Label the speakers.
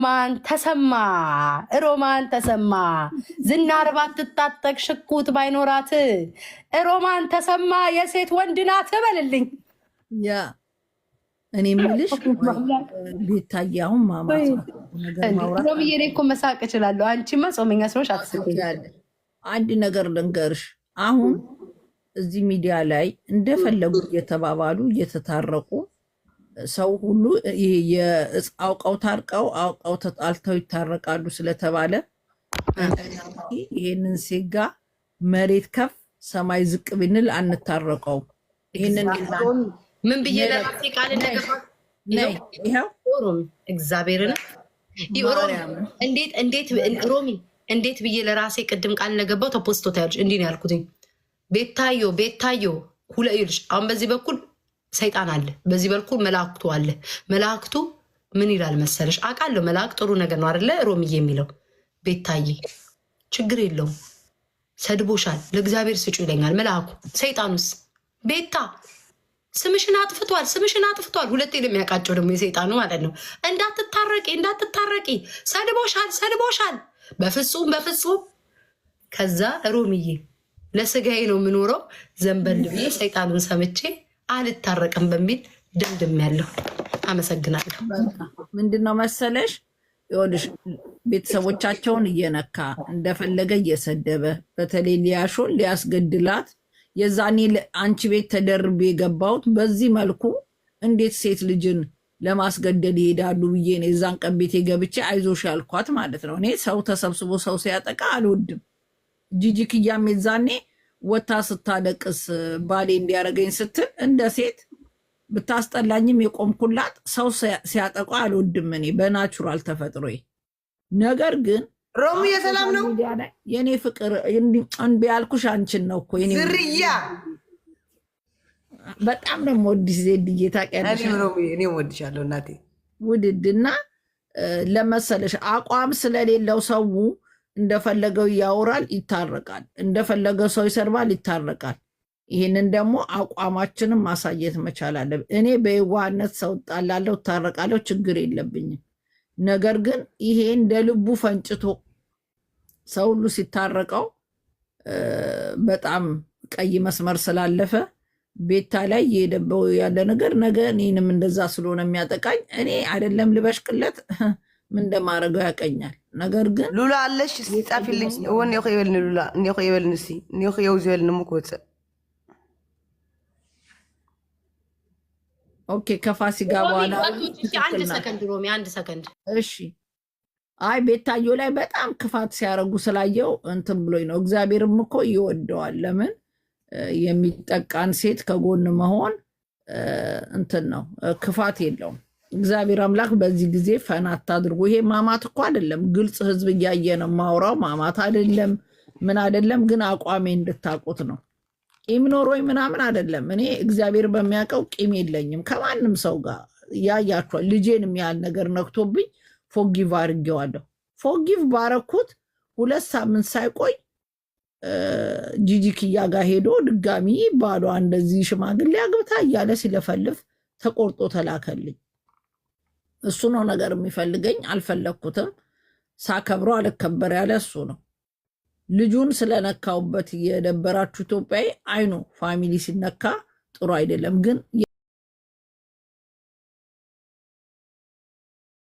Speaker 1: ማን ተሰማ ሮማን ተሰማ ዝናር ባትታጠቅ ሽኩት ባይኖራት ሮማን ተሰማ የሴት ወንድ ናት በልልኝ።
Speaker 2: ያ እኔ የምልሽ ቤታያውን ማማት
Speaker 1: ሮምዬ እኔ እኮ መሳቅ እችላለሁ። አንቺማ ጾመኛ ስለሆንሽ አትስቂኝ።
Speaker 2: አንድ ነገር ልንገርሽ፣ አሁን እዚህ ሚዲያ ላይ እንደፈለጉ እየተባባሉ እየተታረቁ ሰው ሁሉ አውቀው ታርቀው አውቀው ተጣልተው ይታረቃሉ ስለተባለ ይሄንን ሴጋ መሬት ከፍ ሰማይ ዝቅ ብንል አንታረቀውም። ይሄንን
Speaker 1: ምን ብዬ ለራሴ ቃል ነገባ ይሄው እግዚአብሔርን እንዴት ሮሚ እንዴት ብዬ ለራሴ ቅድም ቃል ነገባው ተፖስቶ ታያለሽ። እንዲህ ነው ያልኩት። ቤታዮ ሁለይልሽ አሁን በዚህ በኩል ሰይጣን አለ፣ በዚህ በኩል መላእክቱ አለ። መላእክቱ ምን ይላል መሰለሽ? አውቃለሁ መላእክት ጥሩ ነገር ነው አይደለ ሮሚዬ የሚለው ቤታዬ ችግር የለውም ሰድቦሻል ለእግዚአብሔር ስጩ ይለኛል መልአኩ። ሰይጣኑስ ቤታ ስምሽን አጥፍቷል ሁለቴ ለሚያውቃቸው ደግሞ የሰይጣኑ ማለት ነው። እንዳትታረቂ ሰድቦሻል በፍጹም ከዛ ሮሚዬ ለስጋዬ ነው የምኖረው ዘንበል ብዬ ሰይጣኑን ሰምቼ አልታረቅም በሚል ደምድም ያለው። አመሰግናለሁ።
Speaker 2: ምንድነው መሰለሽ ይኸውልሽ ቤተሰቦቻቸውን እየነካ እንደፈለገ እየሰደበ በተለይ ሊያሾን ሊያስገድላት የዛኔ አንቺ ቤት ተደርቤ የገባሁት በዚህ መልኩ እንዴት ሴት ልጅን ለማስገደል ይሄዳሉ ብዬ ነው የዛን ቀን ቤቴ ገብቼ አይዞሽ ያልኳት ማለት ነው። እኔ ሰው ተሰብስቦ ሰው ሲያጠቃ አልወድም። ጂጂክያም የዛኔ ወታ ስታለቅስ ባሌ እንዲያደርገኝ ስትል እንደ ሴት ብታስጠላኝም የቆምኩላት ሰው ሲያጠቋ አልወድም እኔ በናቹራል ተፈጥሮ። ነገር ግን
Speaker 3: ሮሙ የሰላም ነው
Speaker 2: የኔ ፍቅር እንቢ ያልኩሽ አንቺን ነው እኮ የኔ
Speaker 3: ዝርያ
Speaker 2: በጣም ነው የምወድሽ ዜድዬ ታውቂያለሽ።
Speaker 3: እኔ እወድሻለሁ እናቴ
Speaker 2: ውድድና ለመሰለሽ አቋም ስለሌለው ሰው እንደፈለገው ያወራል ይታረቃል፣ እንደፈለገው ሰው ይሰርባል ይታረቃል። ይህንን ደግሞ አቋማችንን ማሳየት መቻል አለብን። እኔ በየዋህነት ሰው ጣላለሁ እታረቃለሁ ችግር የለብኝም። ነገር ግን ይሄ እንደ ልቡ ፈንጭቶ ሰው ሁሉ ሲታረቀው በጣም ቀይ መስመር ስላለፈ ቤታ ላይ እየሄደበው ያለ ነገር ነገ እኔንም እንደዛ ስለሆነ የሚያጠቃኝ እኔ አይደለም ልበሽቅለት ምን እንደማደርገው ያቀኛል። ነገር ግን
Speaker 3: ሉላ አለሽ ጻፊልኝ ወን ይኸውልኝ ሉላ ይኸውልኝ እስቲ ይኸውልኝ ሙኮት
Speaker 2: ኦኬ ከፋሲካ በኋላ
Speaker 1: አንድ ሰከንድ ሮሚ አንድ ሰከንድ
Speaker 2: እሺ። አይ ቤታዮ ላይ በጣም ክፋት ሲያረጉ ስላየው እንትን ብሎኝ ነው። እግዚአብሔርም እኮ ይወደዋል። ለምን የሚጠቃን ሴት ከጎን መሆን እንትን ነው ክፋት የለውም። እግዚአብሔር አምላክ በዚህ ጊዜ ፈና አታድርጉ። ይሄ ማማት እኮ አይደለም፣ ግልጽ ህዝብ እያየ ነው ማውራው። ማማት አይደለም ምን አይደለም፣ ግን አቋሜ እንድታቁት ነው። ቂም ኖሮኝ ምናምን አይደለም። እኔ እግዚአብሔር በሚያውቀው ቂም የለኝም ከማንም ሰው ጋር። ያያችኋል ልጄን የሚያህል ነገር ነክቶብኝ ፎጊቭ አድርጌዋለሁ። ፎጊቭ ባረኩት 2 ሳምንት ሳይቆይ ጂጂክያ ጋር ሄዶ ድጋሚ ባሏ እንደዚህ ሽማግሌ አግብታ እያለ ሲለፈልፍ ተቆርጦ ተላከልኝ። እሱ ነው ነገር የሚፈልገኝ። አልፈለግኩትም። ሳከብረው አልከበር ያለ እሱ ነው። ልጁን ስለነካውበት የደበራችሁ ኢትዮጵያዊ አይኑ ፋሚሊ ሲነካ ጥሩ አይደለም ግን